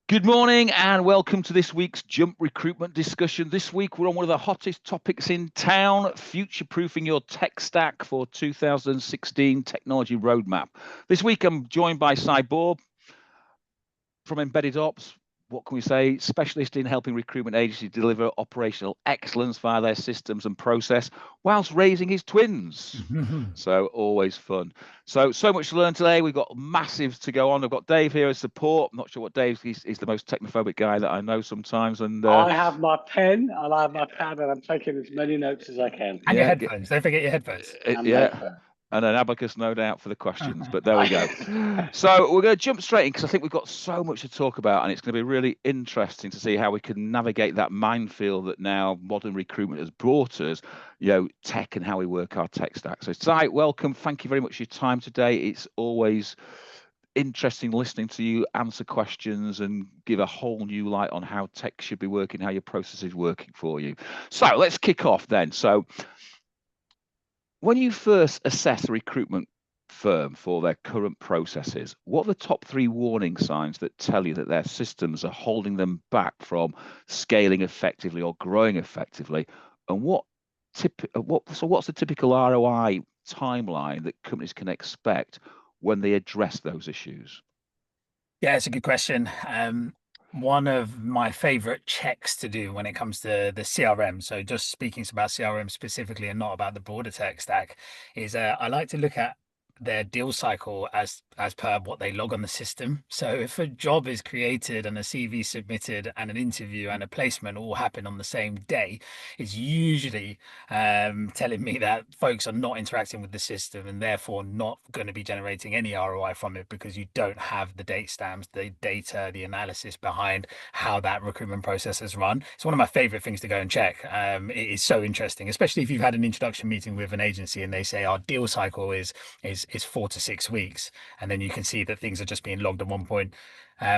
Good morning and welcome to this week's Jump Recruitment discussion. This week we're on one of the hottest topics in town, future-proofing your tech stack for 2016 technology roadmap. This week I'm joined by Cyborg from Embedded Ops. What can we say? Specialist in helping recruitment agencies deliver operational excellence via their systems and process whilst raising his twins. So always fun. So much to learn today. We've got massive to go on. I've got Dave here as support. I'm not sure what Dave he's the most technophobic guy that I know sometimes. And I have my pen and I have my pad and I'm taking as many notes as I can. And your yeah, headphones. Don't forget your headphones. And yeah. headphones. And an abacus, no doubt, for the questions. But there we go. So we're going to jump straight in because I think we've got so much to talk about, and it's going to be really interesting to see how we can navigate that minefield that now modern recruitment has brought us, tech and how we work our tech stack. So, Sai, welcome. Thank you very much for your time today. It's always interesting listening to you answer questions and give a whole new light on how tech should be working, how your process is working for you. So let's kick off then. So when you first assess a recruitment firm for their current processes, what are the top three warning signs that tell you that their systems are holding them back from scaling effectively or growing effectively? And what's the typical ROI timeline that companies can expect when they address those issues? Yeah, it's a good question. One of my favorite checks to do when it comes to the CRM, so just speaking about CRM specifically and not about the broader tech stack, is I like to look at their deal cycle as per what they log on the system. So if a job is created and a CV submitted and an interview and a placement all happen on the same day, it's usually telling me that folks are not interacting with the system and therefore not going to be generating any ROI from it because you don't have the date stamps, the data, the analysis behind how that recruitment process is run. It's one of my favorite things to go and check. It is so interesting, especially if you've had an introduction meeting with an agency and they say our deal cycle is 4 to 6 weeks, and then you can see that things are just being logged at one point.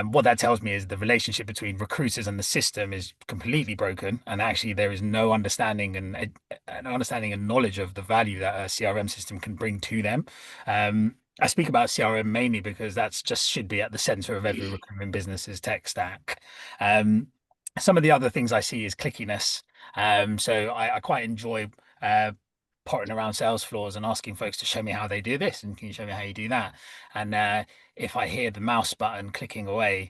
What that tells me is the relationship between recruiters and the system is completely broken, and actually there is no understanding and knowledge of the value that a CRM system can bring to them. I speak about CRM mainly because that's just should be at the center of every recruitment business's tech stack. Some of the other things I see is clickiness. So I quite enjoy potting around sales floors and asking folks to show me how they do this and can you show me how you do that. And if I hear the mouse button clicking away,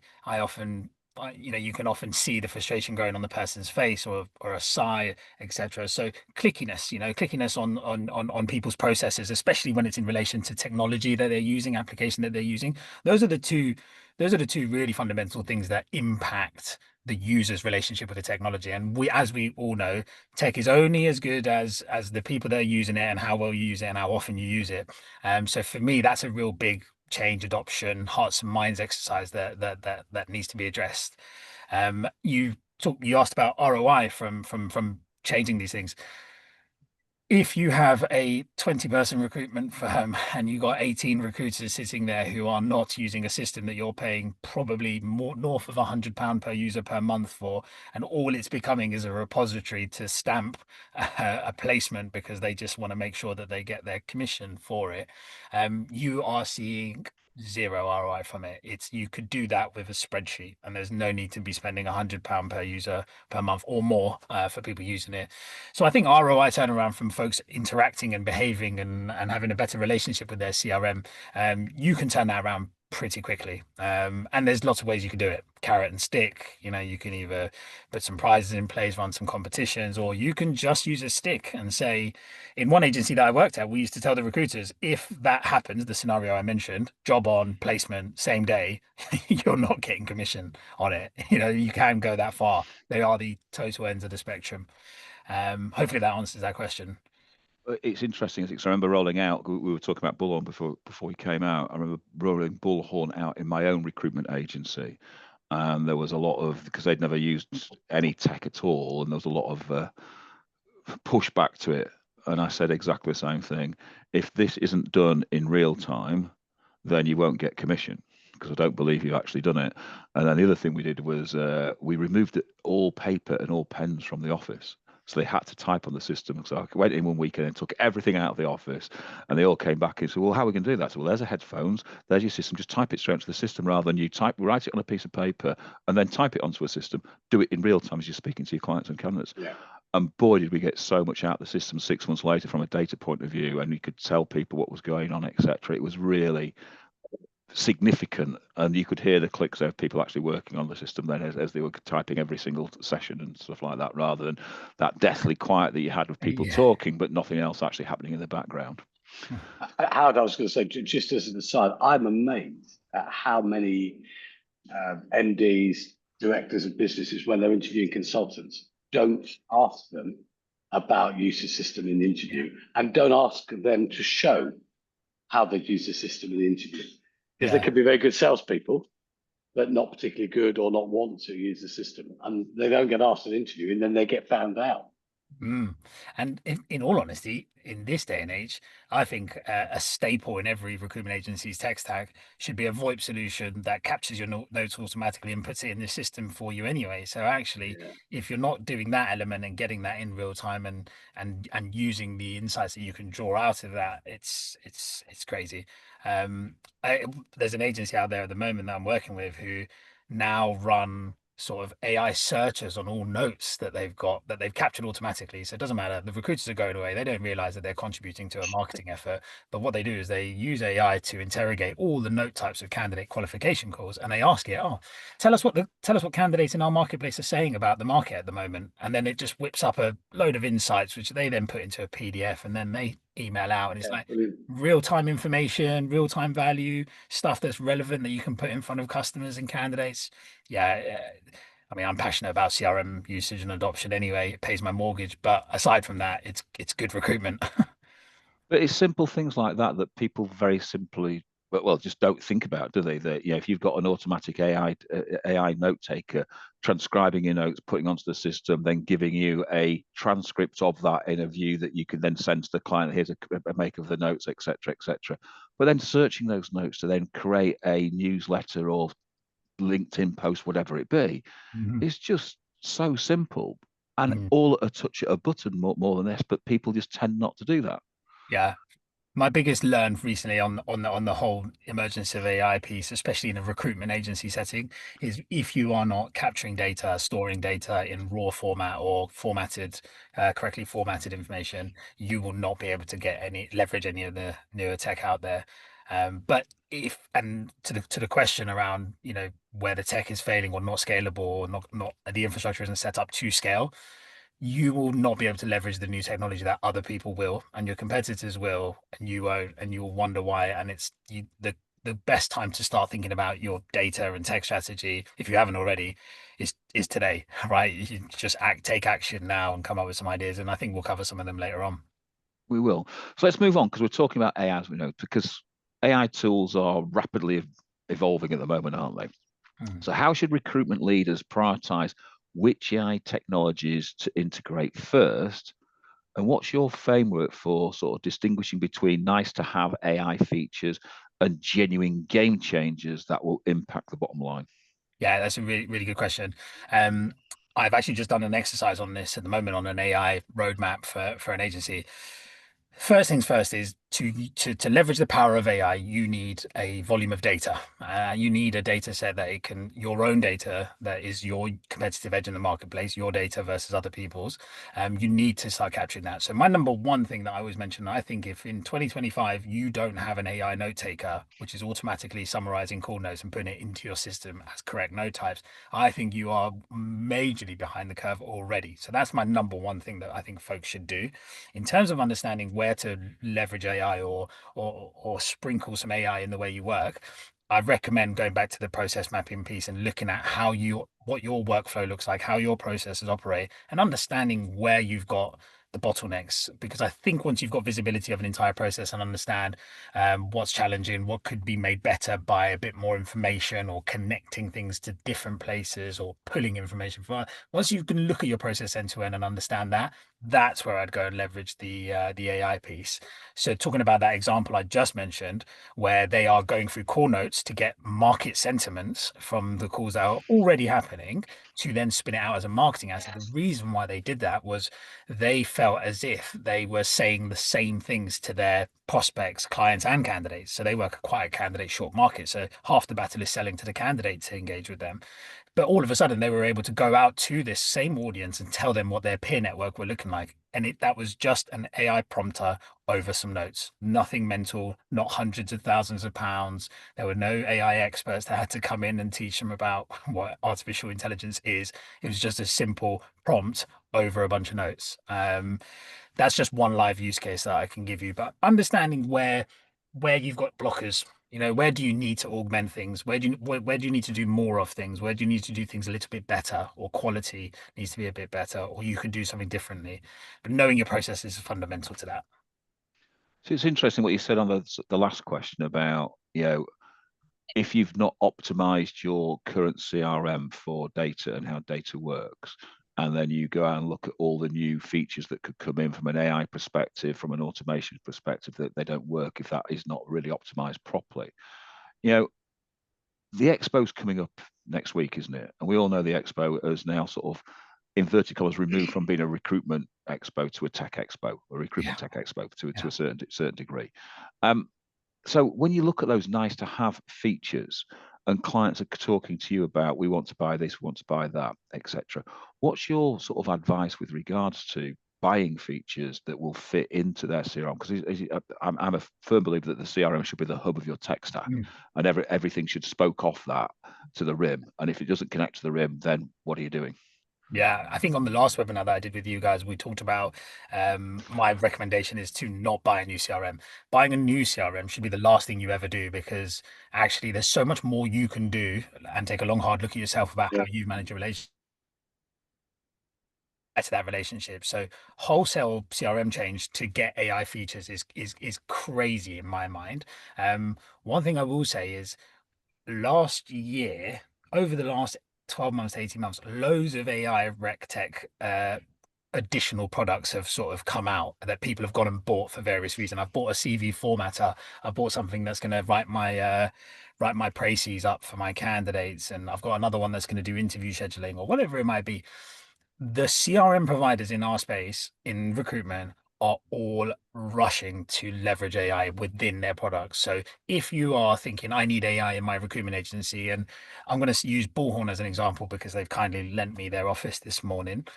you can often see the frustration growing on the person's face or a sigh, etc. So clickiness on people's processes, especially when it's in relation to technology that they're using, application that they're using. Those are the two really fundamental things that impact the user's relationship with the technology. And as we all know, tech is only as good as the people that are using it and how well you use it and how often you use it. So for me, that's a real big change adoption, hearts and minds exercise that needs to be addressed. You asked about ROI from changing these things. If you have a 20-person recruitment firm and you got 18 recruiters sitting there who are not using a system that you're paying probably more north of £100 per user per month for, and all it's becoming is a repository to stamp a placement because they just want to make sure that they get their commission for it, you are seeing zero ROI from it. You could do that with a spreadsheet, and there's no need to be spending £100 per user per month or more for people using it. So I think ROI turnaround from folks interacting and behaving and having a better relationship with their CRM, you can turn that around pretty quickly. And there's lots of ways you can do it. Carrot and stick. You can either put some prizes in place, run some competitions, or you can just use a stick and say, in one agency that I worked at, we used to tell the recruiters, if that happens, the scenario I mentioned, job on, placement, same day, you're not getting commission on it. You can go that far. They are the total ends of the spectrum. Hopefully that answers that question. It's interesting because I remember rolling out. We were talking about Bullhorn before we came out. I remember rolling Bullhorn out in my own recruitment agency, and there was a lot of because they'd never used any tech at all, and there was a lot of pushback to it. And I said exactly the same thing. If this isn't done in real time, then you won't get commission because I don't believe you've actually done it. And then the other thing we did was we removed all paper and all pens from the office. So they had to type on the system. So I went in one weekend and took everything out of the office, and they all came back and said, well, how are we going to do that? So, well, there's a headphones, there's your system, just type it straight into the system rather than you write it on a piece of paper and then type it onto a system, do it in real time as you're speaking to your clients and candidates. Yeah. And boy, did we get so much out of the system 6 months later from a data point of view, and we could tell people what was going on, etc. It was really significant, and you could hear the clicks of people actually working on the system then as they were typing every single session and stuff like that, rather than that deathly quiet that you had with people talking but nothing else actually happening in the background. Howard, I was going to say, just as an aside, I'm amazed at how many MDs, directors of businesses, when they're interviewing consultants, don't ask them about use of system in the interview, and don't ask them to show how they've used the system in the interview. Because they could be very good salespeople, but not particularly good or not want to use the system. And they don't get asked an interview, and then they get found out. And in all honesty, in this day and age, I think a staple in every recruitment agency's tech stack should be a VoIP solution that captures your notes automatically and puts it in the system for you anyway. So actually, if you're not doing that element and getting that in real time and using the insights that you can draw out of that, it's crazy. There's an agency out there at the moment that I'm working with who now run sort of AI searches on all notes that they've got that they've captured automatically. So it doesn't matter. The recruiters are going away. They don't realize that they're contributing to a marketing effort. But what they do is they use AI to interrogate all the note types of candidate qualification calls, and they ask it, "Oh, tell us what candidates in our marketplace are saying about the market at the moment." And then it just whips up a load of insights, which they then put into a PDF, and then they email out, and it's like real-time information, real-time value, stuff that's relevant that you can put in front of customers and candidates. I mean, I'm passionate about CRM usage and adoption anyway. It pays my mortgage, but aside from that, it's good recruitment. But it's simple things like that that people very simply, well, just don't think about, do they? That if you've got an automatic AI note taker transcribing your notes, putting onto the system, then giving you a transcript of that in a view that you can then send to the client. Here's a make of the notes, etc., etc. But then searching those notes to then create a newsletter or LinkedIn post, whatever it be, is just so simple and all at a touch of a button more than this. But people just tend not to do that. Yeah. My biggest learn recently on the whole emergence of AI piece, especially in a recruitment agency setting, is if you are not capturing data, storing data in raw format or correctly formatted information, you will not be able to leverage any of the newer tech out there. But to the question around where the tech is failing or not scalable or not the infrastructure isn't set up to scale, you will not be able to leverage the new technology that other people will, and your competitors will, and you won't, and you'll wonder why. And it's the best time to start thinking about your data and tech strategy, if you haven't already, is today, right? You just take action now and come up with some ideas, and I think we'll cover some of them later on. We will. So let's move on, because we're talking about AI, as we know, because AI tools are rapidly evolving at the moment, aren't they? So how should recruitment leaders prioritize which AI technologies to integrate first? And what's your framework for sort of distinguishing between nice to have AI features and genuine game changers that will impact the bottom line? Yeah, that's a really, really good question. I've actually just done an exercise on this at the moment on an AI roadmap for an agency. First things first is to leverage the power of AI, you need a volume of data. You need a data set that your own data that is your competitive edge in the marketplace, your data versus other people's. You need to start capturing that. So my number one thing that I always mention, I think if in 2025 you don't have an AI note taker, which is automatically summarizing call notes and putting it into your system as correct note types, I think you are majorly behind the curve already. So that's my number one thing that I think folks should do. In terms of understanding where to leverage AI or sprinkle some AI in the way you work, I recommend going back to the process mapping piece and looking at what your workflow looks like, how your processes operate, and understanding where you've got the bottlenecks. Because I think once you've got visibility of an entire process and understand what's challenging, what could be made better by a bit more information or connecting things to different places or pulling information from, once you can look at your process end to end and understand that, that's where I'd go and leverage the AI piece. So talking about that example I just mentioned, where they are going through call notes to get market sentiments from the calls that are already happening to then spin it out as a marketing asset. The reason why they did that was they felt as if they were saying the same things to their prospects, clients, and candidates. So they work quite a candidate short market. So half the battle is selling to the candidate to engage with them. But all of a sudden, they were able to go out to this same audience and tell them what their peer network were looking like. And that was just an AI prompter over some notes. Nothing mental, not hundreds of thousands of pounds. There were no AI experts that had to come in and teach them about what artificial intelligence is. It was just a simple prompt over a bunch of notes. That's just one live use case that I can give you. But understanding where you've got blockers, where do you need to augment things? Where do you need to do more of things? Where do you need to do things a little bit better, or quality needs to be a bit better, or you can do something differently? But knowing your process is fundamental to that. So it's interesting what you said on the last question about, if you've not optimized your current CRM for data and how data works, and then you go out and look at all the new features that could come in from an AI perspective, from an automation perspective, that they don't work if that is not really optimized properly. The expo's coming up next week, isn't it? And we all know the expo is now sort of, inverted commas, removed from being a recruitment expo to a tech expo, a recruitment tech expo to a certain degree. So when you look at those nice to have features and clients are talking to you about, we want to buy this, we want to buy that, etc., what's your sort of advice with regards to buying features that will fit into their CRM? Because I'm a firm believer that the CRM should be the hub of your tech stack, and everything should spoke off that to the RIM. And if it doesn't connect to the RIM, then what are you doing? Yeah, I think on the last webinar that I did with you guys, we talked about my recommendation is to not buy a new CRM. Buying a new CRM should be the last thing you ever do, because actually there's so much more you can do, and take a long, hard look at yourself about how you manage a relationship to that relationship. So wholesale CRM change to get AI features is crazy in my mind. One thing I will say is last year, over the last 12 months, 18 months, loads of AI rec tech additional products have sort of come out that people have gone and bought for various reasons. I've bought a CV formatter. I bought something that's going to write my précis up for my candidates, and I've got another one that's going to do interview scheduling or whatever it might be. The CRM providers in our space in recruitment are all rushing to leverage AI within their products. So if you are thinking, I need AI in my recruitment agency, and I'm going to use Bullhorn as an example because they've kindly lent me their office this morning.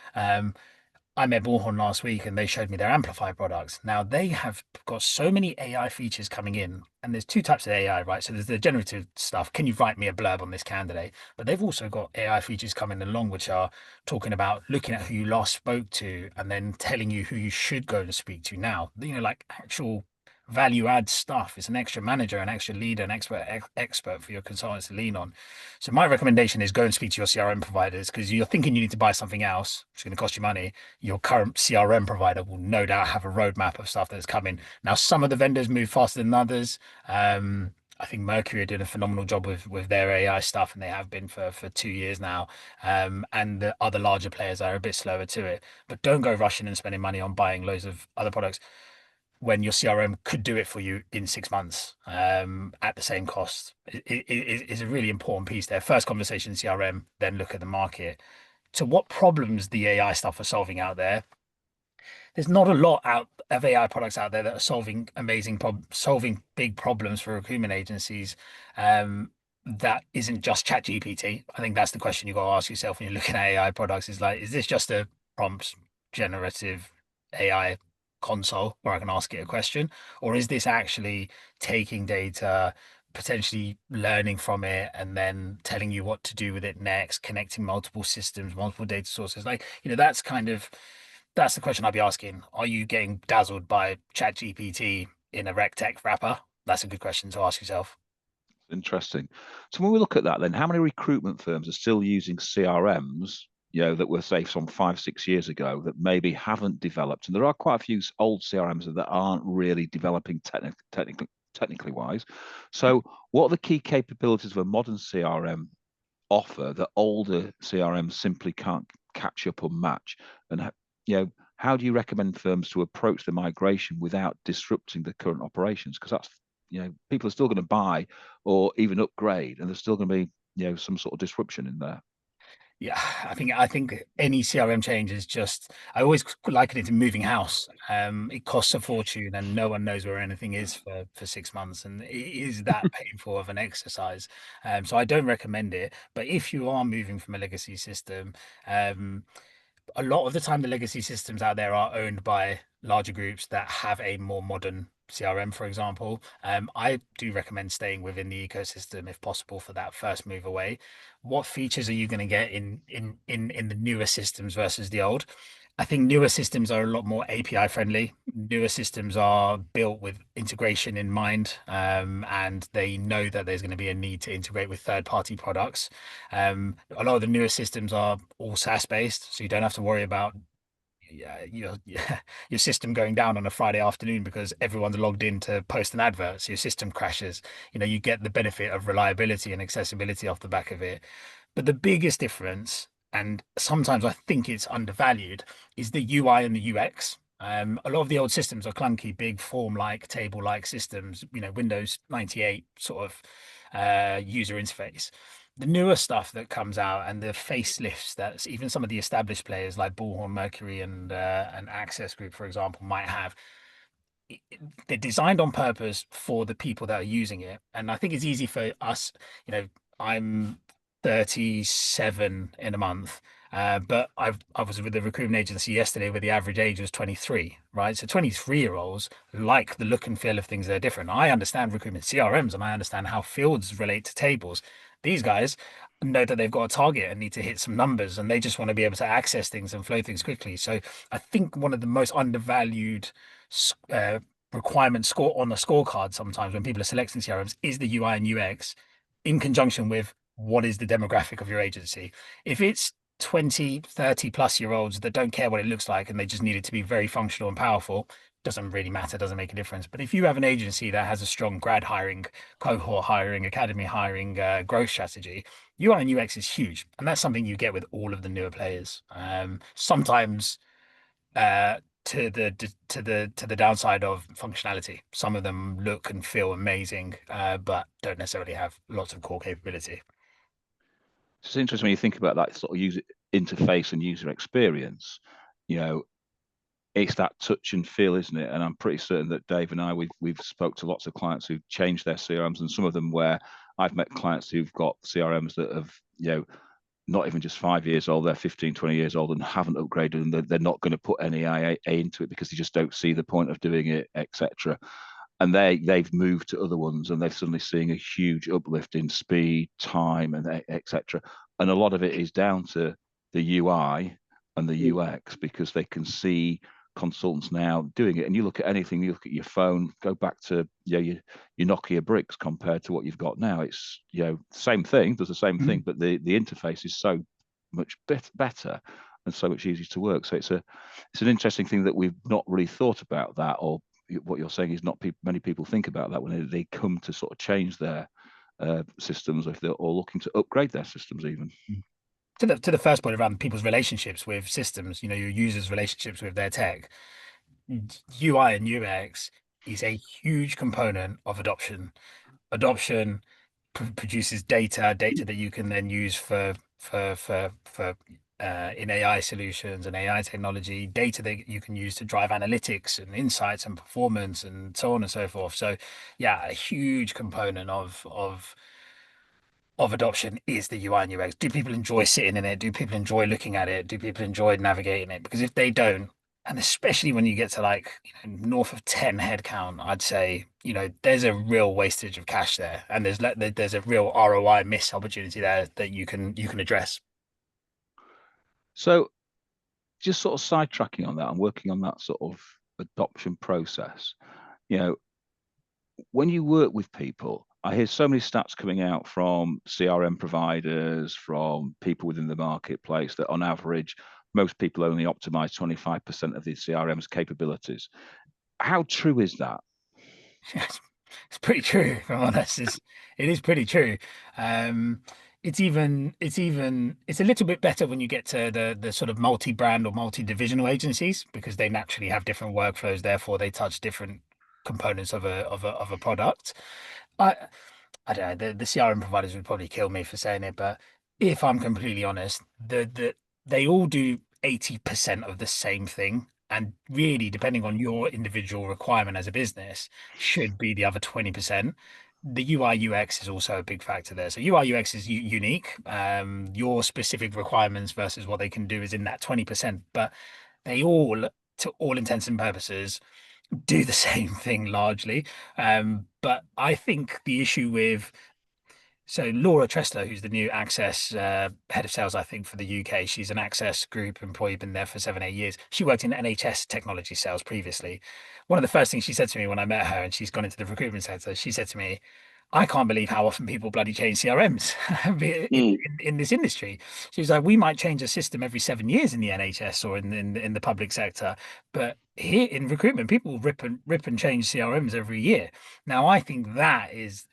I met Bullhorn last week and they showed me their Amplify products. Now they have got so many AI features coming in, and there's two types of AI, right? So there's the generative stuff. Can you write me a blurb on this candidate? But they've also got AI features coming along, which are talking about looking at who you last spoke to and then telling you who you should go and speak to now. Like actual value add stuff. It's an extra manager, an extra leader, an expert for your consultants to lean on. So my recommendation is go and speak to your CRM providers, because you're thinking you need to buy something else, it's going to cost you money. Your current CRM provider will no doubt have a roadmap of stuff that's coming. Now, some of the vendors move faster than others. I think Mercury did a phenomenal job with their AI stuff, and they have been for 2 years now. And the other larger players are a bit slower to it. But don't go rushing and spending money on buying loads of other products when your CRM could do it for you in 6 months at the same cost. Is a really important piece there. First conversation CRM, then look at the market. To what problems the AI stuff are solving out there. There's not a lot out of AI products out there that are solving solving big problems for recruitment agencies. That isn't just ChatGPT. I think that's the question you got to ask yourself when you're looking at AI products. Is like, is this just a prompt generative AI console where I can ask it a question, or is this actually taking data, potentially learning from it, and then telling you what to do with it next, connecting multiple systems, multiple data sources? That's the question I'd be asking. Are you getting dazzled by ChatGPT in a rec tech wrapper? That's a good question to ask yourself. Interesting. So when we look at that, then how many recruitment firms are still using CRMs, that were, say, some 5-6 years ago, that maybe haven't developed? And there are quite a few old CRMs that aren't really developing technically wise. So what are the key capabilities of a modern CRM offer that older CRMs simply can't catch up or match? And how do you recommend firms to approach the migration without disrupting the current operations? Because that's, people are still going to buy or even upgrade, and there's still going to be, some sort of disruption in there. Yeah, I think any CRM change is just, I always liken it to moving house. It costs a fortune and no one knows where anything is for 6 months, and it is that painful of an exercise. So I don't recommend it. But if you are moving from a legacy system, a lot of the time the legacy systems out there are owned by larger groups that have a more modern CRM, for example. I do recommend staying within the ecosystem if possible for that first move away. What features are you going to get in the newer systems versus the old? I think newer systems are a lot more API friendly. Newer systems are built with integration in mind, and they know that there's going to be a need to integrate with third-party products. A lot of the newer systems are all SaaS based, so you don't have to worry about your system going down on a Friday afternoon because everyone's logged in to post an advert, so your system crashes. You get the benefit of reliability and accessibility off the back of it. But the biggest difference, and sometimes I think it's undervalued, is the UI and the UX. A lot of the old systems are clunky, big form-like, table-like systems, Windows 98 sort of user interface. The newer stuff that comes out and the facelifts that even some of the established players like Bullhorn, Mercury, and Access Group, for example, might have, they're designed on purpose for the people that are using it. And I think it's easy for us, I'm 37 in a month. But I was with the recruitment agency yesterday where the average age was 23, right? So 23-year-olds like the look and feel of things that are different. I understand recruitment CRMs and I understand how fields relate to tables. These guys know that they've got a target and need to hit some numbers, and they just want to be able to access things and flow things quickly. So I think one of the most undervalued uh, requirement score on the scorecard sometimes when people are selecting CRMs is the UI and UX in conjunction with what is the demographic of your agency. If it's 20, 30 plus year olds that don't care what it looks like and they just need it to be very functional and powerful, doesn't really matter, doesn't make a difference. But if you have an agency that has a strong grad hiring, cohort hiring, academy hiring, growth strategy, UI and UX is huge. And that's something you get with all of the newer players. Sometimes uh, to the downside of functionality. Some of them look and feel amazing, but don't necessarily have lots of core capability. It's interesting when you think about that sort of user interface and user experience. You know, it's that touch and feel, isn't it? And I'm pretty certain that Dave and I, we've spoke to lots of clients who've changed their CRMs, and some of them where I've met clients who've got CRMs that have, not even just 5 years old, they're 15, 20 years old and haven't upgraded, and they're not going to put any AI into it because they just don't see the point of doing it, etc. And they've moved to other ones, and they're suddenly seeing a huge uplift in speed, time, and etc. And a lot of it is down to the UI and the UX, because they can see consultants now doing it. And you look at anything, you look at your phone, go back to your Nokia bricks compared to what you've got now. It's same thing, does the same thing, but the interface is so much better and so much easier to work. So it's an interesting thing that we've not really thought about that, or what you're saying is not many people think about that when they come to sort of change their systems, if they're all looking to upgrade their systems even. To the first point around people's relationships with systems, your users' relationships with their tech, UI and UX is a huge component of adoption. Adoption produces data that you can then use for in AI solutions and AI technology, data that you can use to drive analytics and insights and performance and so on and so forth. So yeah, a huge component of adoption is the UI and UX. Do people enjoy sitting in it? Do people enjoy looking at it? Do people enjoy navigating it? Because if they don't, and especially when you get to like north of 10 headcount, I'd say there's a real wastage of cash there, and there's a real ROI miss opportunity there that you can address. So just sort of sidetracking on that and working on that sort of adoption process, when you work with people, I hear so many stats coming out from CRM providers, from people within the marketplace, that on average, most people only optimize 25% of the CRM's capabilities. How true is that? It's pretty true, if I'm honest. It is pretty true. it's a little bit better when you get to the sort of multi-brand or multi-divisional agencies, because they naturally have different workflows, therefore they touch different components of a product. I I don't know, the CRM providers would probably kill me for saying it, but if I'm completely honest, they all do 80% of the same thing. And really, depending on your individual requirement as a business, should be the other 20%. The UI UX is also a big factor there. So UI UX is unique. Your specific requirements versus what they can do is in that 20%, but they all, to all intents and purposes, do the same thing largely. But I think the issue with, so Laura Tressler, who's the new Access head of sales, I think, for the UK, she's an Access Group employee, been there for 7, 8 years. She worked in NHS technology sales previously. One of the first things she said to me when I met her, and she's gone into the recruitment sector, she said to me, I can't believe how often people bloody change CRMs in this industry. She was like, we might change a system every 7 years in the NHS or in the public sector, but here in recruitment, people rip and change CRMs every year. Now, I think that is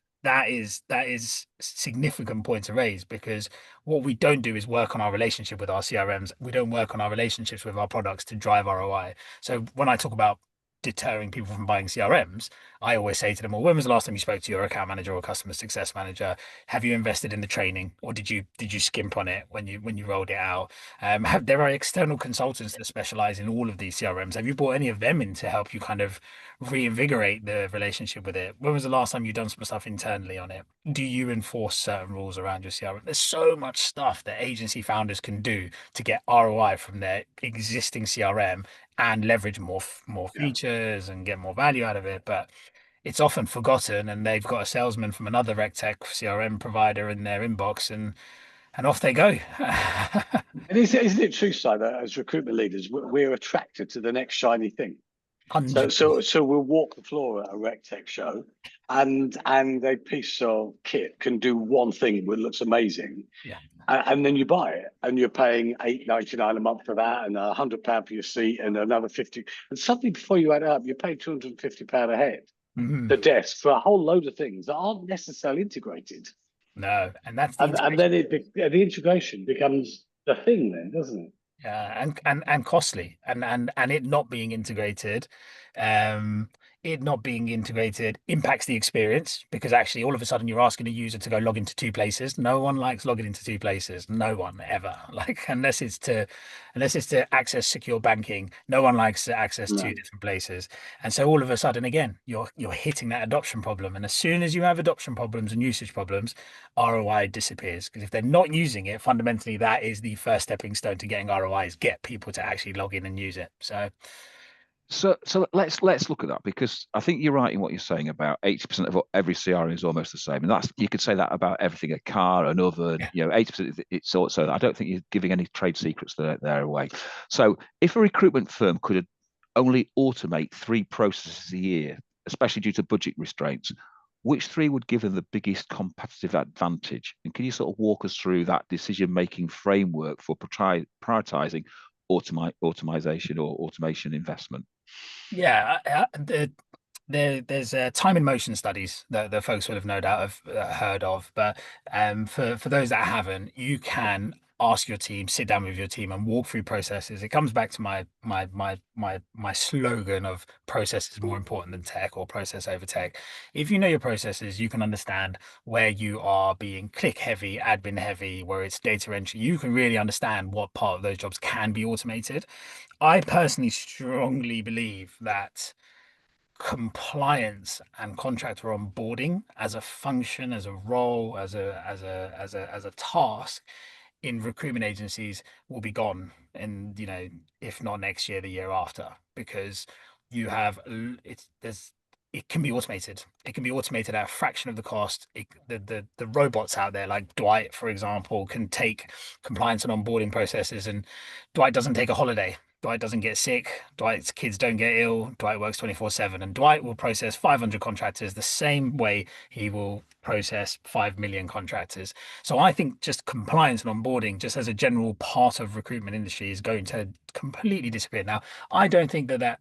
significant point to raise, because what we don't do is work on our relationship with our CRMs. We don't work on our relationships with our products to drive ROI. So when I talk about deterring people from buying CRMs, I always say to them, well, when was the last time you spoke to your account manager or customer success manager? Have you invested in the training, or did you skimp on it when you rolled it out? There are external consultants that specialize in all of these CRMs. Have you brought any of them in to help you kind of reinvigorate the relationship with it? When was the last time you've done some stuff internally on it? Do you enforce certain rules around your CRM? There's so much stuff that agency founders can do to get ROI from their existing CRM and leverage more Yeah. features and get more value out of it. But it's often forgotten, and they've got a salesman from another RegTech CRM provider in their inbox, and off they go. And isn't it true, Si, that as recruitment leaders, we're attracted to the next shiny thing? So 100%. so we'll walk the floor at a RegTech show, and a piece of kit can do one thing that looks amazing, Yeah. and then you buy it, and you're paying £8.99 a month for that, and £100 for your seat, and another 50, and suddenly before you add it up, you pay £250 a head, Mhm. the desk, for a whole load of things that aren't necessarily integrated, No, and that's the and integration. then the integration becomes the thing, then, doesn't it? Yeah, and costly, and it not being integrated, um, impacts the experience, because actually all of a sudden you're asking a user to go log into two places. No one likes logging into two places. No one ever. Like, unless it's to access secure banking, no one likes to access two No. different places. And so all of a sudden, again, you're hitting that adoption problem. And as soon as you have adoption problems and usage problems, ROI disappears, because if they're not using it, fundamentally that is the first stepping stone to getting ROI, is get people to actually log in and use it. So let's look at that, because I think you're right in what you're saying about 80% of every CRM is almost the same, and that's, you could say that about everything, a car, an oven, Yeah. 80%. It's also, I don't think you're giving any trade secrets there away. So if a recruitment firm could only automate 3 processes a year, especially due to budget restraints, which 3 would give them the biggest competitive advantage? And can you sort of walk us through that decision-making framework for prioritizing automation or automation investment? Yeah, there's time and motion studies that the folks will have no doubt have heard of, but for those that haven't, you can ask your team, sit down with your team, and walk through processes. It comes back to my slogan of process is more important than tech, or process over tech. If you know your processes, you can understand where you are being click heavy, admin heavy, where it's data entry. You can really understand what part of those jobs can be automated. I personally strongly believe that compliance and contractor onboarding as a function, as a role, as a task in recruitment agencies will be gone, and if not next year, the year after, because you have it can be automated. It can be automated at a fraction of the cost. The robots out there, like Dwight, for example, can take compliance and onboarding processes, and Dwight doesn't take a holiday. Dwight doesn't get sick. Dwight's kids don't get ill. Dwight works 24/7, and Dwight will process 500 contractors the same way he will process 5 million contractors. So I think just compliance and onboarding, just as a general part of recruitment industry, is going to completely disappear. Now, I don't think that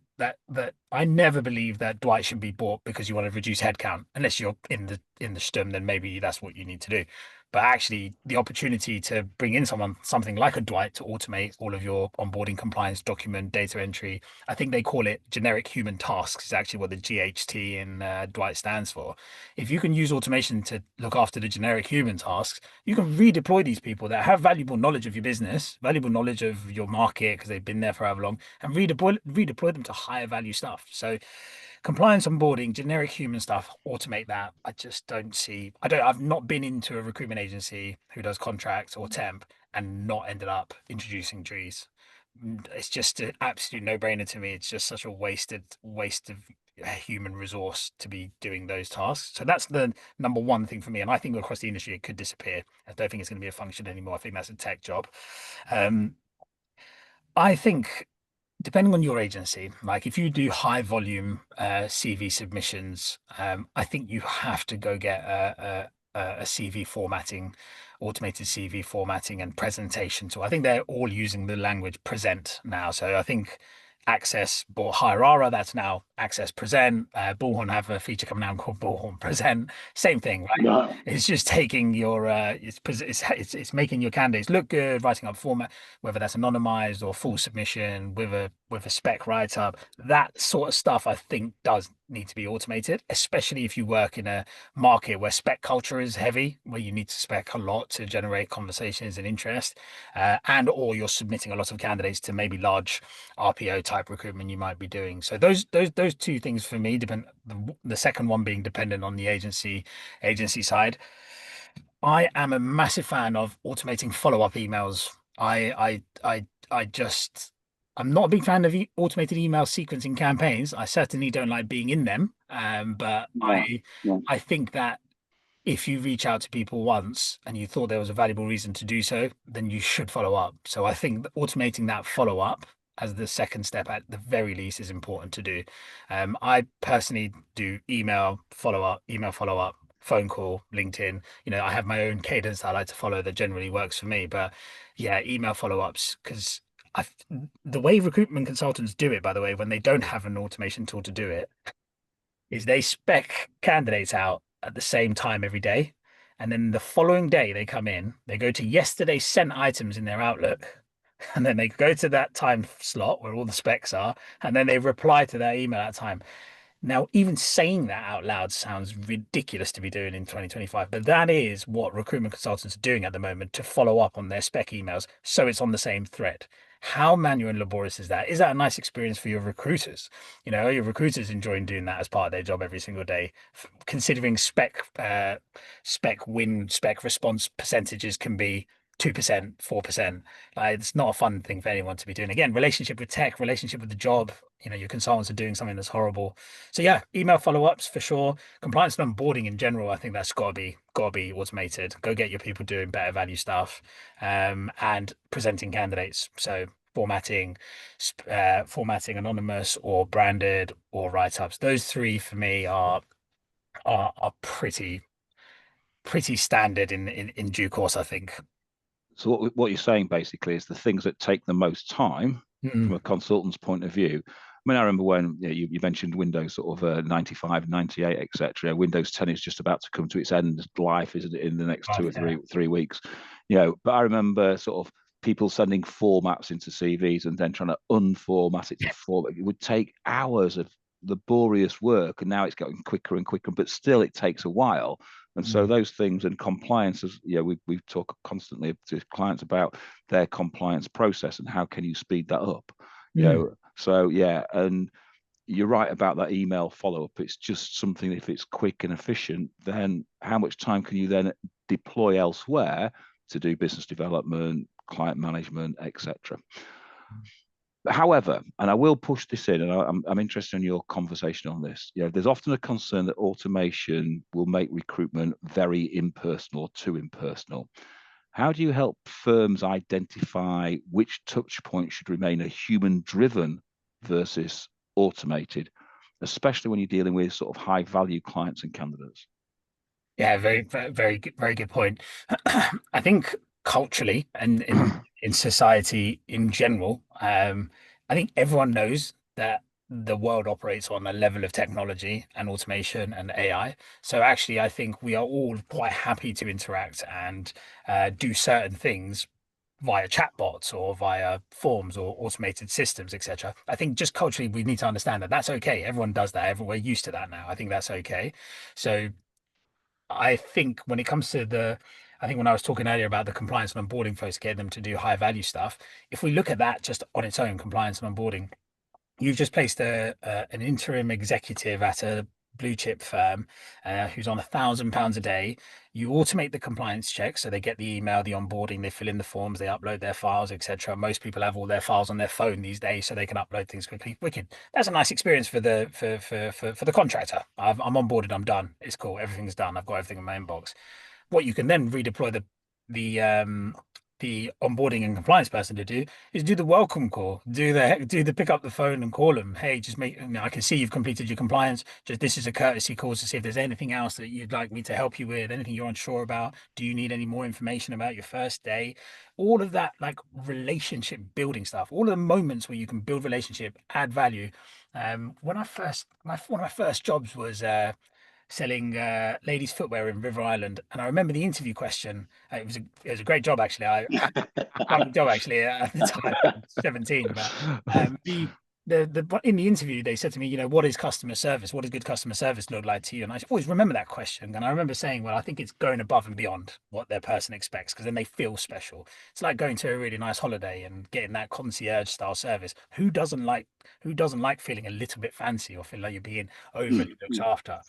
I never believe that Dwight should be bought because you want to reduce headcount. Unless you're in the STEM, then maybe that's what you need to do. But actually, the opportunity to bring in something like a Dwight to automate all of your onboarding, compliance, document, data entry. I think they call it generic human tasks, is actually what the GHT in Dwight stands for. If you can use automation to look after the generic human tasks, you can redeploy these people that have valuable knowledge of your business, valuable knowledge of your market because they've been there for however long, and redeploy them to higher value stuff. So compliance onboarding, generic human stuff, automate that. I just don't see, I've not been into a recruitment agency who does contract or temp and not ended up introducing trees. It's just an absolute no-brainer to me. It's just such a waste of human resource to be doing those tasks. So that's the number one thing for me. And I think across the industry, it could disappear. I don't think it's going to be a function anymore. I think that's a tech job. Um, I think depending on your agency, like if you do high volume CV submissions, I think you have to go get a CV formatting, automated CV formatting and presentation tool. I think they're all using the language present now. So I think Access bought Hirara, that's now Access Present. Bullhorn have a feature coming out called Bullhorn Present. Same thing, right? No, It's just taking your it's making your candidates look good, writing up format, whether that's anonymized or full submission with a spec write up. That sort of stuff I think does need to be automated, especially if you work in a market where spec culture is heavy, where you need to spec a lot to generate conversations and interest, and or you're submitting a lot of candidates to maybe large RPO type recruitment you might be doing. So those two things for me depend. The second one being dependent on the agency side. I am a massive fan of automating follow-up emails. I just I'm not a big fan of automated email sequencing campaigns. I certainly don't like being in them. But no, I no. I think that if you reach out to people once and you thought there was a valuable reason to do so, then you should follow up. So I think that automating that follow up as the second step at the very least is important to do. I personally do email follow up, phone call, LinkedIn. I have my own cadence I like to follow that generally works for me. But yeah, email follow ups because I the way recruitment consultants do it, by the way, when they don't have an automation tool to do it, is they spec candidates out at the same time every day. And then the following day they come in, they go to yesterday's sent items in their Outlook, and then they go to that time slot where all the specs are, and then they reply to their email at that time. Now, even saying that out loud sounds ridiculous to be doing in 2025, but that is what recruitment consultants are doing at the moment to follow up on their spec emails so it's on the same thread. How manual and laborious is that? Is that a nice experience for your recruiters? Your recruiters enjoying doing that as part of their job every single day. Considering spec response percentages can be 2%, 4%. Like, it's not a fun thing for anyone to be doing. Again, relationship with tech, relationship with the job. Your consultants are doing something that's horrible. So yeah, email follow-ups for sure. Compliance and onboarding in general, I think that's gotta be automated. Go get your people doing better value stuff, and presenting candidates. So formatting anonymous or branded or write-ups. Those three for me are pretty standard in due course, I think. So what you're saying basically is the things that take the most time from Mm, a consultant's point of view. I mean, I remember when you mentioned Windows sort of 95, 98, etc. Windows 10 is just about to come to its end life, isn't it, in the next right, two or yeah. three weeks? But I remember sort of people sending formats into CVs and then trying to unformat it to format. It would take hours of laborious work, and now it's getting quicker and quicker, but still it takes a while. And so Mm, those things and compliance, as we talk constantly to clients about their compliance process and how can you speed that up. mm, So yeah, and you're right about that email follow up. It's just something, if it's quick and efficient, then how much time can you then deploy elsewhere to do business development, client management, etc. However, and I will push this in, and I'm interested in your conversation on this. There's often a concern that automation will make recruitment very impersonal or too impersonal. How do you help firms identify which touch point should remain a human-driven versus automated, especially when you're dealing with sort of high-value clients and candidates? yeah, very good point. I think culturally and in society in general, I think everyone knows that the world operates on a level of technology and automation and AI. So actually, I think we are all quite happy to interact and do certain things via chatbots or via forms or automated systems, etc. I think just culturally, we need to understand that that's okay. Everyone does that. We're used to that now. I think that's okay. So I think when it comes to I think when I was talking earlier about the compliance and onboarding folks, getting them to do high value stuff, if we look at that just on its own, compliance and onboarding, you've just placed an interim executive at a blue chip firm who's on £1,000 a day. You automate the compliance checks, so they get the email, the onboarding, they fill in the forms, they upload their files, etc. Most people have all their files on their phone these days, so they can upload things quickly. Wicked. That's a nice experience for the contractor. I'm onboarded. I'm done. It's cool. Everything's done. I've got everything in my inbox. What you can then redeploy the the onboarding and compliance person to do is do the welcome call, do the pick up the phone and call them. Hey, just make, I can see you've completed your compliance. Just this is a courtesy call to see if there's anything else that you'd like me to help you with, anything you're unsure about. Do you need any more information about your first day? All of that, like relationship building stuff, all of the moments where you can build relationship, add value. When I first, one of my first jobs was selling ladies' footwear in River Island, and I remember the interview question. It was a great job actually. I quite a good job actually at the time, 17. But the in the interview they said to me, what is customer service? What does good customer service look like to you? And I always remember that question. And I remember saying, well, I think it's going above and beyond what their person expects, because then they feel special. It's like going to a really nice holiday and getting that concierge style service. Who doesn't like feeling a little bit fancy or feel like you're being overly looked after?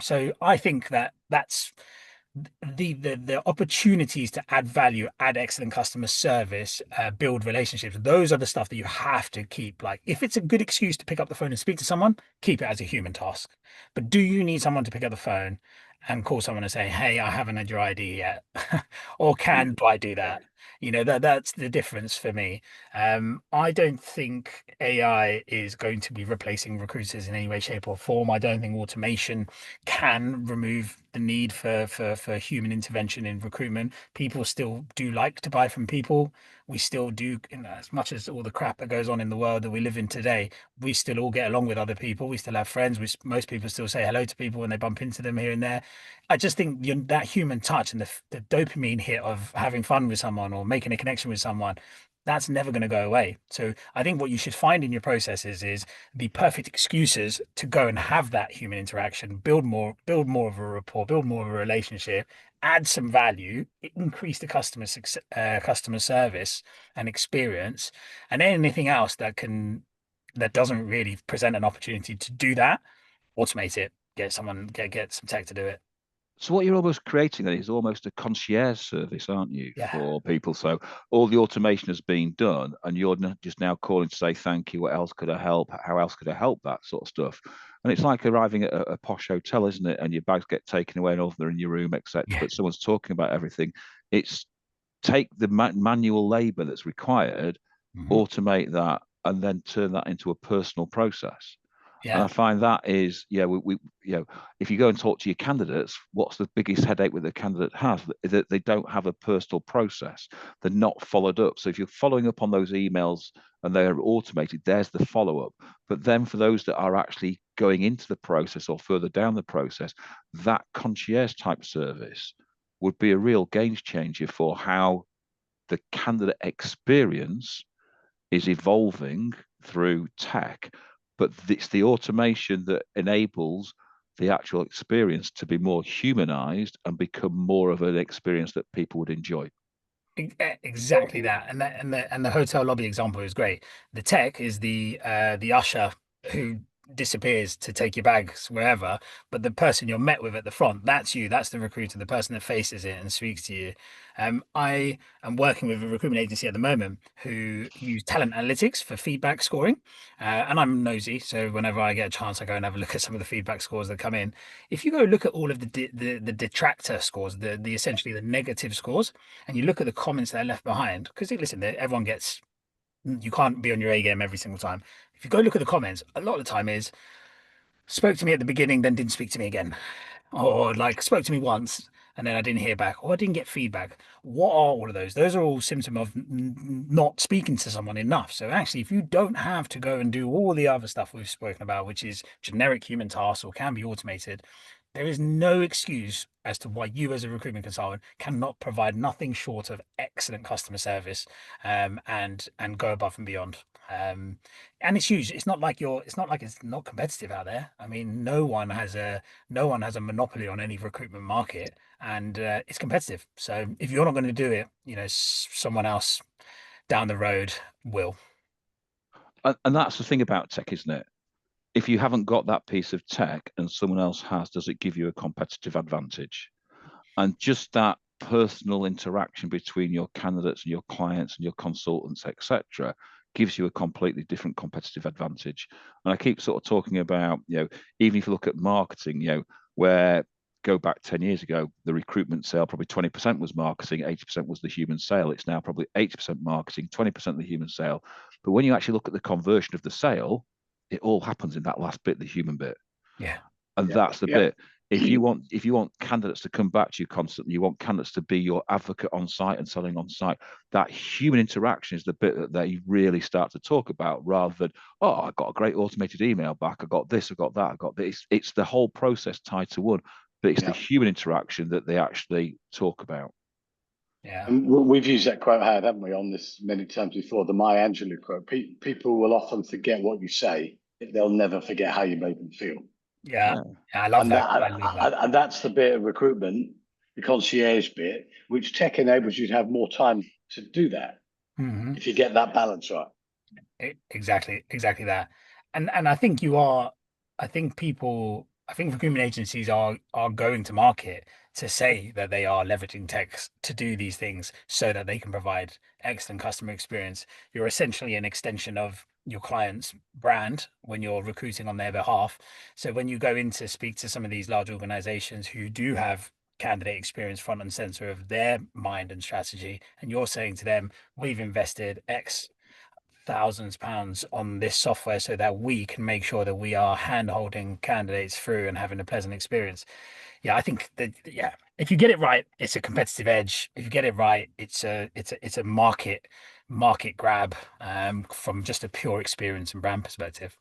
So I think that's the opportunities to add value, add excellent customer service, build relationships. Those are the stuff that you have to keep. Like, if it's a good excuse to pick up the phone and speak to someone, keep it as a human task. But do you need someone to pick up the phone and call someone and say, "Hey, I haven't had your ID yet," or do I do that? That's the difference for me. I don't think AI is going to be replacing recruiters in any way, shape, or form. I don't think automation can remove the need for human intervention in recruitment. People still do like to buy from people. We still do, as much as all the crap that goes on in the world that we live in today, we still all get along with other people. We still have friends. Most people still say hello to people when they bump into them here and there. I just think that human touch and the dopamine hit of having fun with someone or making a connection with someone, that's never going to go away. So I think what you should find in your processes is the perfect excuses to go and have that human interaction, build more of a rapport, build more of a relationship, add some value, increase the customer service and experience, and anything else that doesn't really present an opportunity to do that, automate it, get some tech to do it. So what you're almost creating then is almost a concierge service, aren't you, Yeah. for people? So all the automation has been done, and you're just now calling to say thank you. What else could I help? How else could I help? That sort of stuff. And it's like arriving at a posh hotel, isn't it? And your bags get taken away and all they're in your room, etc. Yeah. But someone's talking about everything. It's take the manual labour that's required, Mhm. automate that, and then turn that into a personal process. And I Yeah. find that is, yeah, if you go and talk to your candidates, what's the biggest headache that the candidate has? That they don't have a personal process. They're not followed up. So if you're following up on those emails and they're automated, there's the follow up. But then for those that are actually going into the process or further down the process, that concierge type service would be a real game changer for how the candidate experience is evolving through tech, but it's the automation that enables the actual experience to be more humanized and become more of an experience that people would enjoy. Exactly that, and the hotel lobby example is great. The tech is the usher who disappears to take your bags wherever, but the person you're met with at the front, that's you. That's the recruiter, the person that faces it and speaks to you. I am working with a recruitment agency at the moment who use talent analytics for feedback scoring, and I'm nosy, so whenever I get a chance, I go and have a look at some of the feedback scores that come in. If you go look at all of the detractor scores, the essentially the negative scores, and you look at the comments that are left behind, because listen, everyone gets, you can't be on your A game every single time. If you go look at the comments, a lot of the time is spoke to me at the beginning, then didn't speak to me again. or like spoke to me once and then I didn't hear back, or I didn't get feedback. What are all of those? Those are all symptom of not speaking to someone enough. So actually, if you don't have to go and do all the other stuff we've spoken about, which is generic human tasks or can be automated, there is no excuse as to why you as a recruitment consultant cannot provide nothing short of excellent customer service, and go above and beyond. And it's huge. It's not like it's not competitive out there. I mean, no one has a monopoly on any recruitment market, and it's competitive. So if you're not going to do it, someone else down the road will. And that's the thing about tech, isn't it? If you haven't got that piece of tech and someone else has, does it give you a competitive advantage? And just that personal interaction between your candidates and your clients and your consultants, etc., gives you a completely different competitive advantage. And I keep sort of talking about, even if you look at marketing, where go back 10 years ago, the recruitment sale, probably 20% was marketing, 80% was the human sale. It's now probably 80% marketing, 20% the human sale. But when you actually look at the conversion of the sale, it all happens in that last bit, the human bit. Yeah. And that's the bit. If you want candidates to come back to you constantly, you want candidates to be your advocate on site and selling on site, that human interaction is the bit that they really start to talk about, rather than, oh, I got a great automated email back, I got this, I got that, I got this. It's the whole process tied to one, but it's the human interaction that they actually talk about. Yeah. And we've used that quote, haven't we, on this many times before, the Maya Angelou quote. People will often forget what you say, they'll never forget how you made them feel. Yeah. I love that. I love that. And that's the bit of recruitment, the concierge bit, which tech enables you to have more time to do that, if you get that balance right. Exactly that. And I think recruitment agencies are going to market to say that they are leveraging tech to do these things so that they can provide excellent customer experience. You're essentially an extension of your client's brand when you're recruiting on their behalf. So when you go in to speak to some of these large organizations who do have candidate experience front and center of their mind and strategy, and you're saying to them, we've invested X thousands pounds on this software so that we can make sure that we are hand holding candidates through and having a pleasant experience. Yeah, I think that, if you get it right, it's a competitive edge. If you get it right, it's a market grab, from just a pure experience and brand perspective.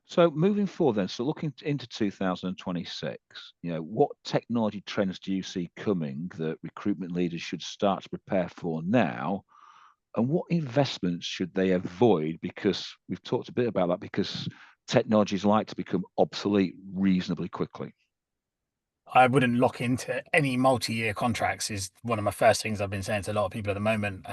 So moving forward then, so looking into 2026, what technology trends do you see coming that recruitment leaders should start to prepare for now? And what investments should they avoid? Because we've talked a bit about that, because technologies like to become obsolete reasonably quickly. I wouldn't lock into any multi-year contracts is one of my first things I've been saying to a lot of people at the moment.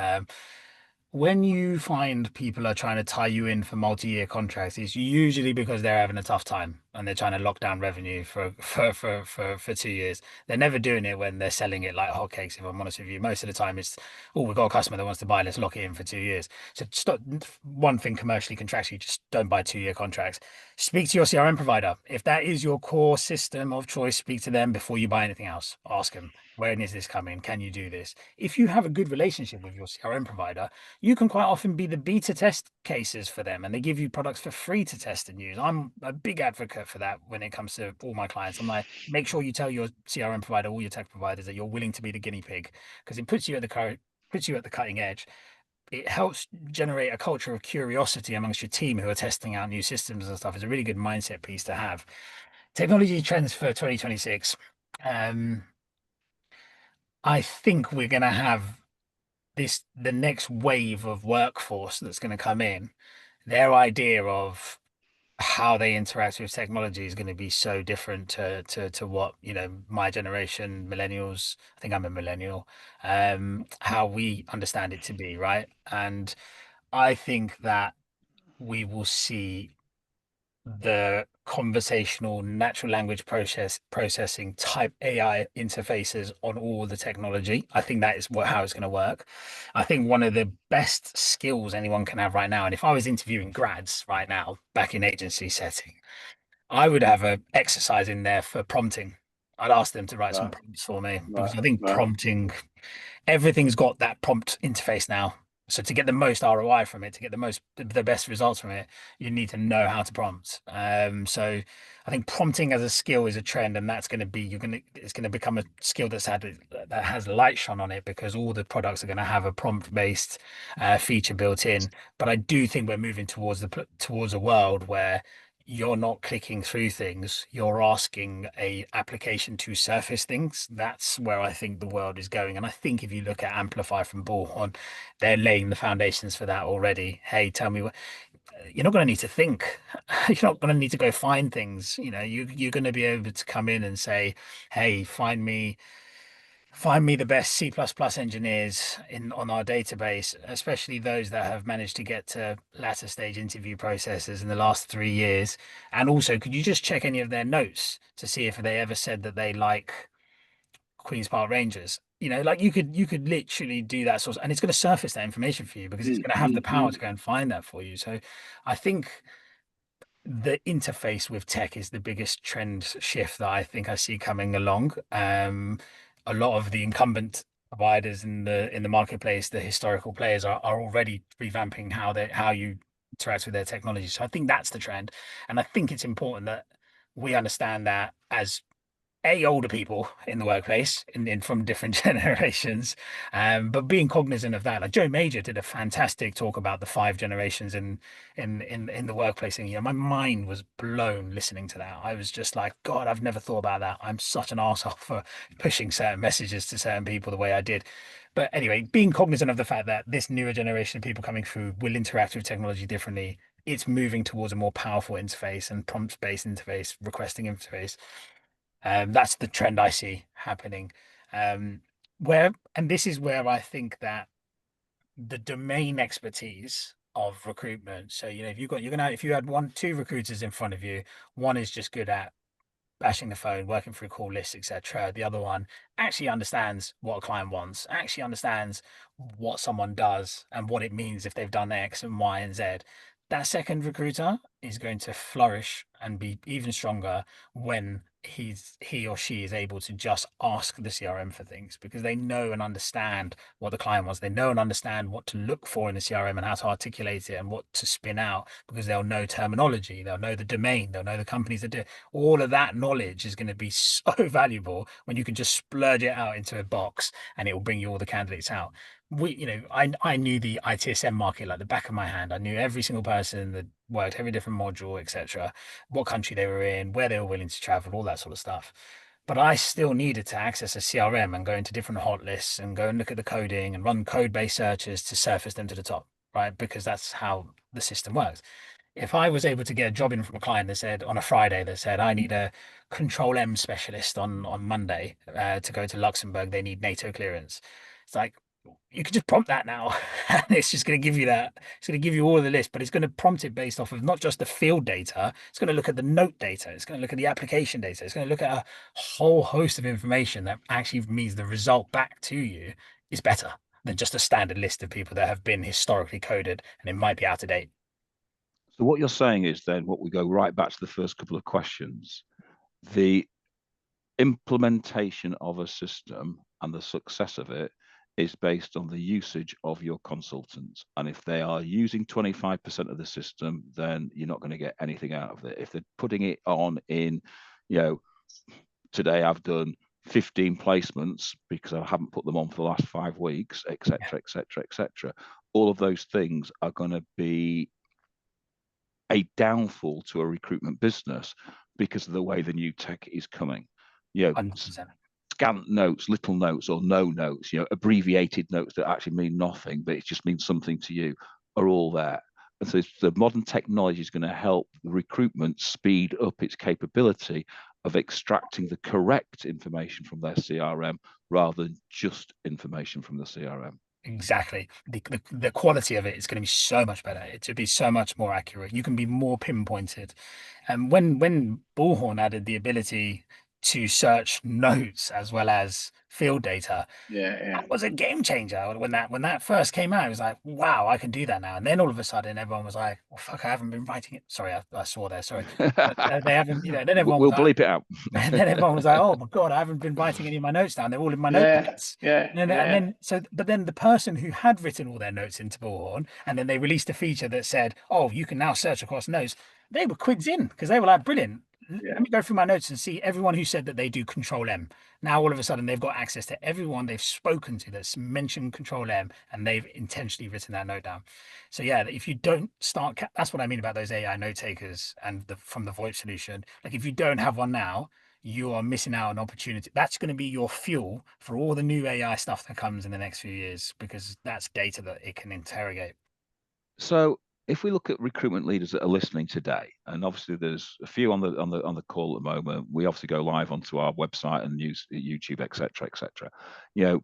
When you find people are trying to tie you in for multi-year contracts, it's usually because they're having a tough time and they're trying to lock down revenue for 2 years. They're never doing it when they're selling it like hotcakes, if I'm honest with you. Most of the time it's, oh, we've got a customer that wants to buy, let's lock it in for 2 years. So stop, one thing commercially, contractually, just don't buy 2-year contracts. Speak to your CRM provider. If that is your core system of choice, speak to them before you buy anything else. Ask them, when is this coming? Can you do this? If you have a good relationship with your CRM provider, you can quite often be the beta test cases for them, and they give you products for free to test and use. I'm a big advocate for that when it comes to all my clients. I'm like, make sure you tell your CRM provider, all your tech providers, that you're willing to be the guinea pig, because it puts you at the cutting edge. It helps generate a culture of curiosity amongst your team who are testing out new systems and stuff. It's a really good mindset piece to have. Technology trends for 2026. I think we're going to have the next wave of workforce that's going to come in. Their idea of how they interact with technology is going to be so different to what, my generation, millennials, I think I'm a millennial, how we understand it to be, right? And I think that we will see the conversational natural language processing type AI interfaces on all the technology. I think that is how it's going to work. I think one of the best skills anyone can have right now, and if I was interviewing grads right now back in agency setting, I would have an exercise in there for prompting. I'd ask them to write some prompts for me, because I think prompting, everything's got that prompt interface now. So to get the most ROI from it, to get the best results from it, you need to know how to prompt. So I think prompting as a skill is a trend, and that's going to be it's going to become a skill that has light shone on it, because all the products are going to have a prompt based feature built in. But I do think we're moving towards a world where you're not clicking through things, you're asking a application to surface things. That's where I think the world is going. And I think if you look at Amplify from Bullhorn, they're laying the foundations for that already. Hey, tell me what, you're not going to need to think. You're not going to need to go find things. You're going to be able to come in and say, hey, find me the best C++ engineers on our database, especially those that have managed to get to latter stage interview processes in the last 3 years. And also, could you just check any of their notes to see if they ever said that they like Queen's Park Rangers? Like you could literally do that sort of, and it's going to surface that information for you, because it's going to have the power to go and find that for you. So I think the interface with tech is the biggest trend shift that I think I see coming along. A lot of the incumbent providers in the marketplace, the historical players, are already revamping how you interact with their technology. So I think that's the trend, and I think it's important that we understand that as older people in the workplace from different generations, but being cognizant of that. Like Joe Major did a fantastic talk about the 5 generations in the workplace, and my mind was blown listening to that. I was just like, God, I've never thought about that. I'm such an arsehole for pushing certain messages to certain people the way I did. But anyway, being cognizant of the fact that this newer generation of people coming through will interact with technology differently. It's moving towards a more powerful interface and prompt-based interface, requesting interface. That's the trend I see happening. Um, and this is where I think that the domain expertise of recruitment. So, if you had two recruiters in front of you, one is just good at bashing the phone, working through call lists, etc. The other one actually understands what a client wants, actually understands what someone does and what it means if they've done X and Y and Z. That second recruiter is going to flourish and be even stronger when he or she is able to just ask the CRM for things, because they know and understand what the client wants. They know and understand what to look for in the CRM and how to articulate it and what to spin out, because they'll know terminology, they'll know the domain, they'll know the companies that do. All of that knowledge is going to be so valuable when you can just splurge it out into a box and it will bring you all the candidates out. I knew the ITSM market like the back of my hand. I knew every single person that worked every different module, etc., what country they were in, where they were willing to travel, all that sort of stuff. But I still needed to access a CRM and go into different hot lists and go and look at the coding and run code-based searches to surface them to the top, right? Because that's how the system works. If I was able to get a job in from a client that said on a Friday, that said, I need a control M specialist on Monday to go to Luxembourg, they need NATO clearance. It's like, you could just prompt that now, and it's just going to give you that. It's going to give you all of the list, but it's going to prompt it based off of not just the field data. It's going to look at the note data. It's going to look at the application data. It's going to look at a whole host of information that actually means the result back to you is better than just a standard list of people that have been historically coded and it might be out of date. So what you're saying is then, what we go right back to the first couple of questions, the implementation of a system and the success of it is based on the usage of your consultants. And if they are using 25% of the system, then you're not going to get anything out of it. If they're putting it on in, today I've done 15 placements because I haven't put them on for the last 5 weeks, etc., etc., etc. All of those things are going to be a downfall to a recruitment business because of the way the new tech is coming. 100%. Scant notes, little notes, or no notes, abbreviated notes that actually mean nothing, but it just means something to you, are all there. And so the modern technology is going to help the recruitment speed up its capability of extracting the correct information from their CRM rather than just information from the CRM. Exactly. The quality of it is going to be so much better. It should be so much more accurate. You can be more pinpointed. And when Bullhorn added the ability to search notes as well as field data. Yeah. That was a game changer when that first came out. It was like, wow, I can do that now. And then all of a sudden, everyone was like, well, fuck, I haven't been writing it. Sorry, I swore there. Sorry, but they haven't. Then everyone was We'll like, bleep it out. and then everyone was like, oh my god, I haven't been writing any of my notes down. They're all in my notepads. But then the person who had written all their notes into Bullhorn, and then they released a feature that said, oh, you can now search across notes. They were quids in because they were like, brilliant. Let me go through my notes and see everyone who said that they do Control M. Now all of a sudden they've got access to everyone they've spoken to that's mentioned Control M, and they've intentionally written that note down. So yeah, if you don't start, that's what I mean about those AI note takers and from the VoIP solution. Like if you don't have one now, you are missing out on opportunity. That's going to be your fuel for all the new AI stuff that comes in the next few years, because that's data that it can interrogate. So if we look at recruitment leaders that are listening today, and obviously there's a few on the call at the moment, we obviously go live onto our website and use YouTube, etc., etc. You know,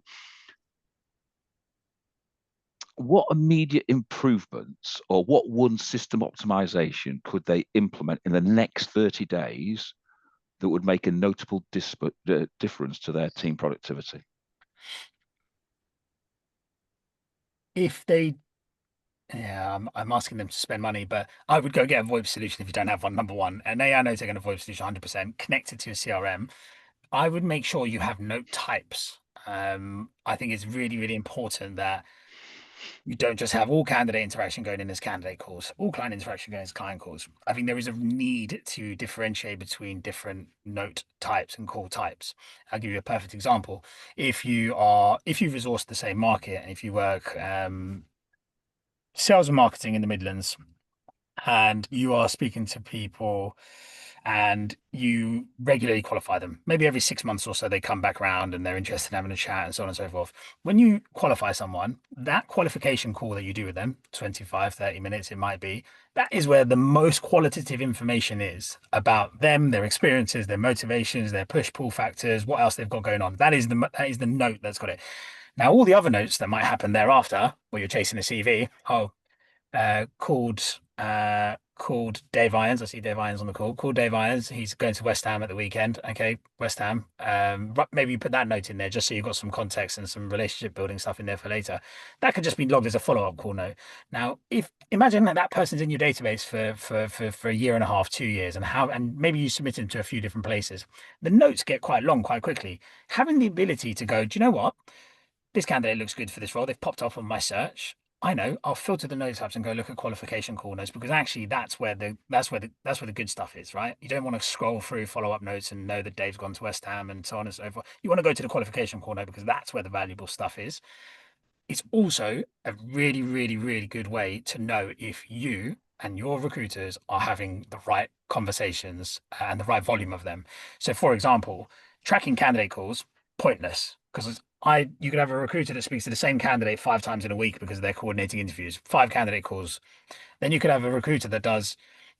what immediate improvements or what one system optimization could they implement in the next 30 days that would make a notable difference to their team productivity? If they Yeah, I'm asking them to spend money, but I would go get a VoIP solution if you don't have one. Number one, an AI note taking a VoIP solution 100% connected to a CRM. I would make sure you have note types. I think it's really, really important that you don't just have all candidate interaction going in as candidate calls, all client interaction going as client calls. I think there is a need to differentiate between different note types and call types. I'll give you a perfect example. If you resource the same market and if you work sales and marketing in the Midlands, and you are speaking to people and you regularly qualify them, maybe every 6 months or so they come back around and they're interested in having a chat and so on and so forth. When you qualify someone, that qualification call that you do with them, 25, 30 minutes it might be, that is where the most qualitative information is about them, their experiences, their motivations, their push-pull factors, what else they've got going on. That is the note that's got it. Now, all the other notes that might happen thereafter, where you're chasing a CV, called Dave Irons. I see Dave Irons on the call. Called Dave Irons. He's going to West Ham at the weekend. Okay, West Ham. Maybe you put that note in there just so you've got some context and some relationship building stuff in there for later. That could just be logged as a follow-up call note. Now, if imagine that person's in your database for a year and a half, 2 years, and maybe you submit him to a few different places. The notes get quite long quite quickly. Having the ability to go, do you know what? This candidate looks good for this role. They've popped up on my search. I know. I'll filter the notes tabs and go look at qualification call notes, because actually that's where the good stuff is, right? You don't want to scroll through follow-up notes and know that Dave's gone to West Ham and so on and so forth. You want to go to the qualification call note because that's where the valuable stuff is. It's also a really, really, really good way to know if you and your recruiters are having the right conversations and the right volume of them. So, for example, tracking candidate calls, pointless, because you could have a recruiter that speaks to the same candidate 5 times in a week because they're coordinating interviews, 5 candidate calls. Then you could have a recruiter that does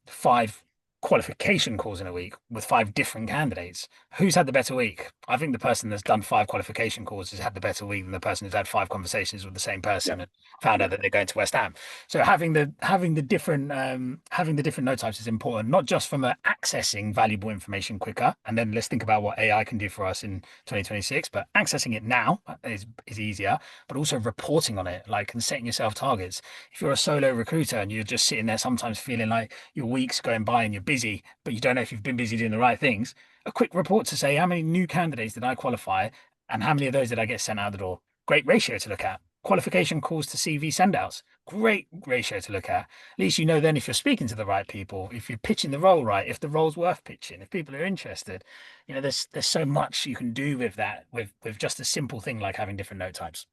5 qualification calls in a week with 5 different candidates. Who's had the better week? I think the person that's done 5 qualification calls has had the better week than the person who's had 5 conversations with the same person and found out that they're going to West Ham. So having the different note types is important, not just from accessing valuable information quicker. And then let's think about what AI can do for us in 2026. But accessing it now is easier, but also reporting on it, like, and setting yourself targets. If you're a solo recruiter and you're just sitting there sometimes feeling like your week's going by and you're busy, but you don't know if you've been busy doing the right things, a quick report to say how many new candidates did I qualify and how many of those did I get sent out the door. Great ratio to look at. Qualification calls to CV sendouts. Great ratio to look at. At least you know then if you're speaking to the right people, if you're pitching the role right, if the role's worth pitching, if people are interested. You know, there's so much you can do with that, with just a simple thing like having different note types.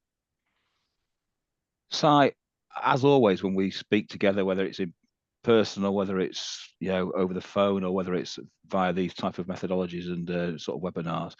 Si, as always, when we speak together, whether it's in person or whether it's over the phone or whether it's via these type of methodologies and sort of webinars,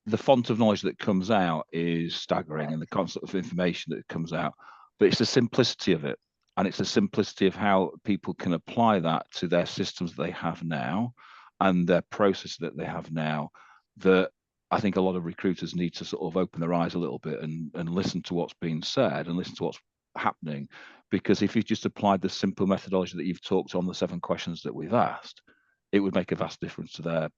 the font of knowledge that comes out is staggering, and the concept of information that comes out. But it's the simplicity of it, and it's the simplicity of how people can apply that to their systems that they have now and their process that they have now, that I think a lot of recruiters need to sort of open their eyes a little bit and listen to what's being said and listen to what's happening. Because if you just applied the simple methodology that you've talked on, the 7 questions that we've asked, it would make a vast difference to their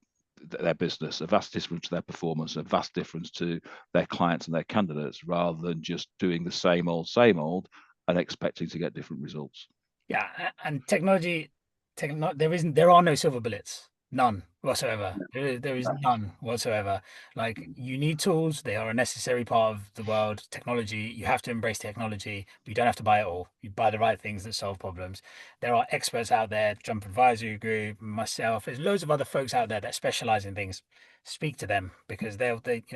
their business, a vast difference to their performance, a vast difference to their clients and their candidates, rather than just doing the same old and expecting to get different results. Yeah, and there are no silver bullets, none whatsoever. There is none whatsoever. Like, you need tools; they are a necessary part of the world. Technology, you have to embrace technology. But you don't have to buy it all. You buy the right things that solve problems. There are experts out there, Jump Advisory Group, myself. There's loads of other folks out there that specialize in things. Speak to them, because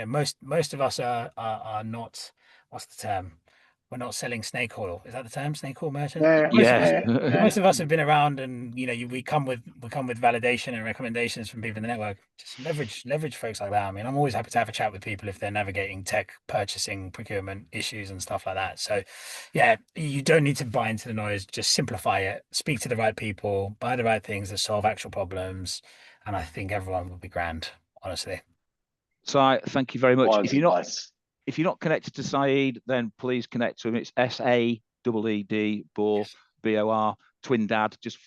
most of us are not. What's the term? We're not selling snake oil. Is that the term? Snake oil merchant? Most of us have been around, and we come with validation and recommendations from people in the network. Just leverage folks like that. I mean, I'm always happy to have a chat with people if they're navigating tech, purchasing, procurement issues and stuff like that. So yeah, you don't need to buy into the noise. Just simplify it. Speak to the right people. Buy the right things that solve actual problems, and I think everyone will be grand. Honestly. So thank you very much. Wise advice. If you're not connected to Saeed, then please connect to him. It's SAEED, Bor, BOR, Twin Dad. Just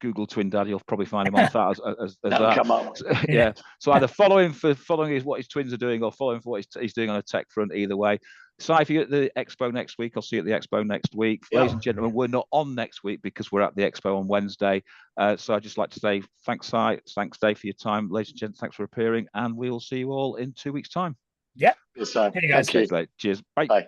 Google Twin Dad. You'll probably find him on that as that. Come up. Yeah. So either follow him for following what his twins are doing, or follow him for what he's doing on a tech front. Either way. So if you're at the expo next week, I'll see you at the expo next week. Yeah. Ladies and gentlemen, we're not on next week because we're at the expo on Wednesday. So I'd just like to say thanks, Si. Thanks, Dave, for your time. Ladies and gentlemen, thanks for appearing. And we'll see you all in 2 weeks' time. Yeah. Yes, Hey, guys. thank you. Cheers. Bye. Bye.